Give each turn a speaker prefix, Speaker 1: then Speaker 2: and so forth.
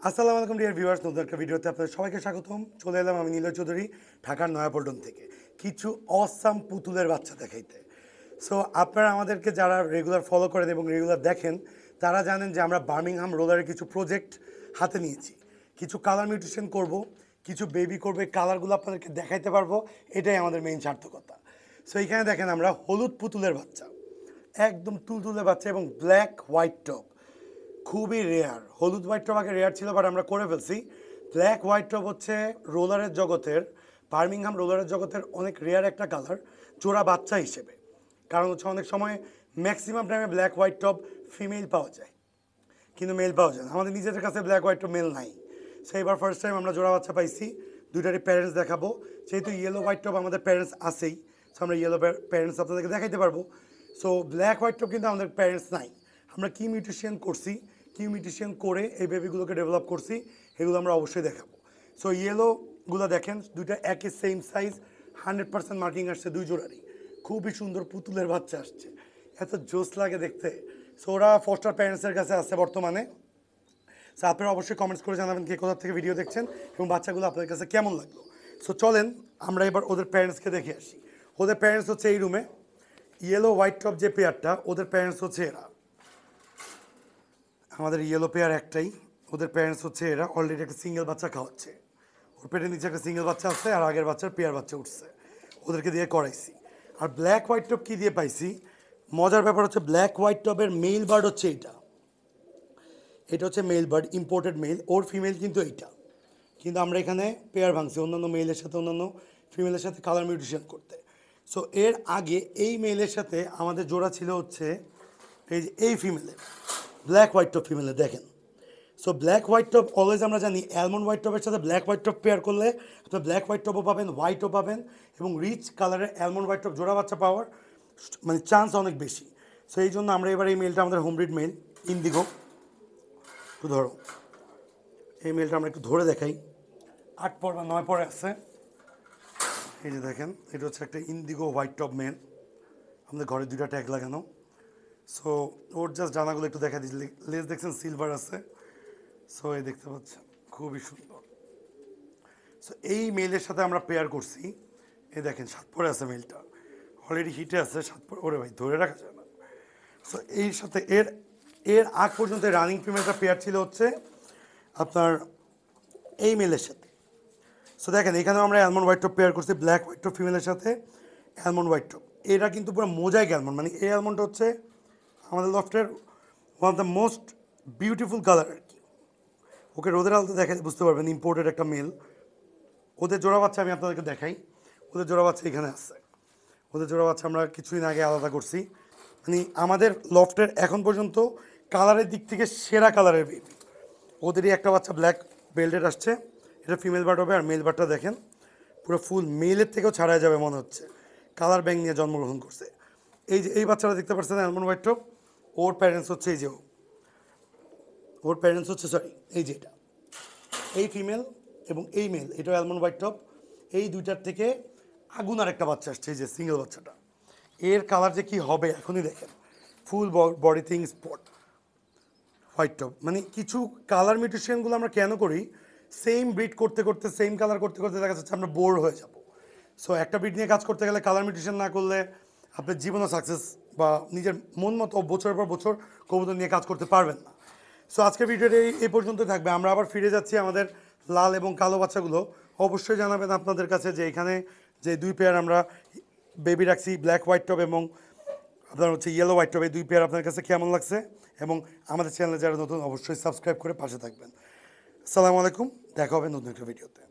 Speaker 1: আসসালামু আলাইকুম dear viewers, নতুন একটা ভিডিওতে আপনাদের সবাইকে স্বাগতম। চলে এলাম আমি নীলয় চৌধুরী, ঢাকার নয়াপল্টন থেকে কিছু অসাম পুতুলের বাচ্চা দেখাইতে। সো আপনারা আমাদেরকে যারা রেগুলার ফলো করেন এবং রেগুলার দেখেন তারা জানেন যে আমরা বার্মিংহাম রোলারের কিছু প্রজেক্ট হাতে নিয়েছি। কিছু কালার মিউটেশন করব, কিছু বেবি করবে, কালারগুলো আপনাদেরকে দেখাইতে পারবো, এটাই আমাদের মেইন সার্থকতা। সো এইখানে দেখেন আমরা হলুদ পুতুলের বাচ্চা, একদম তুলতুলে বাচ্চা এবং ব্ল্যাক হোয়াইট টপ, খুবই রেয়ার। হলুদ হোয়াইট টপ আগে রেয়ার ছিল, বাট আমরা করে ফেলছি। ব্ল্যাক হোয়াইট টপ হচ্ছে রোলারের জগতের, বার্মিংহাম রোলারের জগতের অনেক রেয়ার একটা কালার জোড়া বাচ্চা হিসেবে। কারণ হচ্ছে অনেক সময় ম্যাক্সিমাম টাইমে ব্ল্যাক হোয়াইট টপ ফিমেল পাওয়া যায়, কিন্তু মেল পাওয়া যায় না। আমাদের নিজেদের কাছে ব্ল্যাক হোয়াইট টপ মেল নাই। সো এবার ফার্স্ট টাইম আমরা জোড়া বাচ্চা পাইছি, দুইটারই প্যারেন্টস দেখাবো। যেহেতু ইয়েলো হোয়াইট টপ আমাদের প্যারেন্টস আছেই, সো আমরা ইয়েলো প্যারেন্টস আপনাদেরকে দেখাইতে পারবো। সো ব্ল্যাক হোয়াইট টপ কিন্তু আমাদের প্যারেন্টস নাই। আমরা কি মিউটেশন করছি, কি মিউটেশন করে এই বেবিগুলোকে ডেভেলপ করছি, এগুলো আমরা অবশ্যই দেখাবো। সো ইয়েলোগুলো দেখেন, দুইটা একই সেম সাইজ, 100% মার্কিং আসছে দুই জোড়ারই। খুবই সুন্দর পুতুলের বাচ্চা আসছে, এত জোস লাগে দেখতে। সো ওরা ফস্টার প্যারেন্টসের কাছে আছে বর্তমানে। সো আপনারা অবশ্যই কমেন্টস করে জানাবেন কে কোথা থেকে ভিডিও দেখছেন এবং বাচ্চাগুলো আপনাদের কাছে কেমন লাগলো। সো চলেন আমরা এবার ওদের প্যারেন্টসকে দেখে আসি। ওদের প্যারেন্টস হচ্ছে এই রুমে। ইয়েলো হোয়াইট টপ যে পেয়ারটা, ওদের প্যারেন্টস হচ্ছে এরা। আমাদের ইয়েলো পেয়ার একটাই, ওদের প্যারেন্টস হচ্ছে এরা। অলরেডি একটা সিঙ্গেল বাচ্চা খাওয়াচ্ছে, ওর পেটের নিচে একটা সিঙ্গেল বাচ্চা আছে আর আগের বাচ্চার পেয়ার বাচ্চা উঠছে, ওদেরকে দিয়ে করাইছি। আর ব্ল্যাক হোয়াইট টপ কী দিয়ে পাইছি, মজার ব্যাপার হচ্ছে ব্ল্যাক হোয়াইট টপের মেল বার্ড হচ্ছে এইটা। এটা হচ্ছে মেল বার্ড, ইম্পোর্টেড মেল। ওর ফিমেল কিন্তু এইটা, কিন্তু আমরা এখানে পেয়ার ভাঙছি অন্যান্য মেলের সাথে, অন্যান্য ফিমেলের সাথে কালার মিউটেশন করতে। সো এর আগে এই মেলের সাথে আমাদের জোড়া ছিল হচ্ছে এই যে এই ফিমেলের, ব্ল্যাক হোয়াইট টপ ফিমেলের দেখেন। So black white top always আমরা জানি অ্যালমন্ড হোয়াইট টপের সাথে ব্ল্যাক হোয়াইট টপ পেয়ার করলে আপনার ব্ল্যাক হোয়াইট টপও পাবেন, হোয়াইটও পাবেন, এবং রিচ কালারের অ্যালমন্ড হোয়াইট টপ জোড়া বাচ্চা পাওয়ার মানে চান্স অনেক বেশি। সো এই জন্য আমরা এবার এই মেলটা, আমাদের হোমব্রিড মেল ইন্ডিগো, একটু ধরো এই মেলটা আমরা একটু ধরে দেখাই। 8 পর বা 9 পরে আছে, এই যে দেখেন, এটা হচ্ছে একটা ইন্ডিগো হোয়াইট টপ মেল, আমাদের ঘরে দুইটা ট্যাগ লাগানো। সো ওর জাস্ট ডানাগুলো একটু দেখা দিচ্ছি, লেজ দেখছেন সিলভার আছে। সো এই দেখতে পাচ্ছেন খুবই সুন্দর। সো এই মেলের সাথে আমরা পেয়ার করছি, এই দেখেন 7 পরে আছে মেলটা, অলরেডি হিটে আছে 7 পরে। ওরে ভাই ধরে রাখা যায় না। সো এই সাথে এর এর আগ পর্যন্ত রানিং ফিমেলটা পেয়ার ছিল হচ্ছে আপনার এই মেলের সাথে। সো দেখেন এখানেও আমরা অ্যালমন্ড হোয়াইট টপ পেয়ার করছি ব্ল্যাক হোয়াইট টপ ফিমেলের সাথে, অ্যালমন্ড হোয়াইট টপ। এটা কিন্তু পুরো মোজাইক অ্যালমন্ড, মানে এই অ্যালমন্ডটা হচ্ছে আমাদের লফটের one of the most beautiful colour আর কি। ওকে রোদের আলোতে দেখে বুঝতে পারবেন ইম্পোর্টেড একটা মেল। ওদের জোড়া বাচ্চা আমি আপনাদেরকে দেখাই, ওদের জোড়া বাচ্চা এখানে আছে। ওদের জোড়া বাচ্চা আমরা কিছুদিন আগে আলাদা করছি, মানে আমাদের লফটের এখন পর্যন্ত কালারের দিক থেকে সেরা কালারের বেবি। ওদেরই একটা বাচ্চা ব্ল্যাক বেল্টেড আসছে, এটা ফিমেল বার্ড হবে। আর মেল বার্ডটা দেখেন পুরো ফুল মেলের থেকেও ছাড়াই যাবে মনে হচ্ছে, কালার ব্যাং নিয়ে জন্মগ্রহণ করছে। এই যে এই বাচ্চাটা দেখতে পাচ্ছেন অ্যালমন্ড হোয়াইট টপ, ওর প্যারেন্টস হচ্ছে এই যে ওর প্যারেন্টস হচ্ছে সরি এই যে এটা, এই ফিমেল এবং এই মেল, এটা অ্যালমন্ড হোয়াইট টপ। এই দুইটার থেকে আগুন আর একটা বাচ্চা আসছে, এই যে সিঙ্গেল বাচ্চাটা। এর কালার যে কী হবে এখনই দেখেন, full body thing spot white top. মানে কিছু কালার মিউটেশনগুলো আমরা কেন করি, সেম ব্রিড করতে করতে, সেম কালার করতে করতে দেখা যাচ্ছে আমরা বোর হয়ে যাব। সো একটা ব্রিড নিয়ে কাজ করতে গেলে কালার মিউটেশন না করলে আপনার জীবনও সাকসেস বা নিজের মন মতো বছরের পর বছর কবুতর নিয়ে কাজ করতে পারবেন না। সো আজকের ভিডিওটা এই পর্যন্তই থাকবে। আমরা আবার ফিরে যাচ্ছি আমাদের লাল এবং কালো বাচ্চাগুলো। অবশ্যই জানাবেন আপনাদের কাছে যে এখানে যে দুই পেয়ার আমরা বেবি রাখছি, ব্ল্যাক হোয়াইট টপ এবং আপনার হচ্ছে ইয়েলো হোয়াইট টপ, এই দুই পেয়ার আপনার কাছে কেমন লাগছে। এবং আমাদের চ্যানেলে যারা নতুন অবশ্যই সাবস্ক্রাইব করে পাশে থাকবেন। আসসালামু আলাইকুম, দেখা হবে নতুন একটা ভিডিওতে।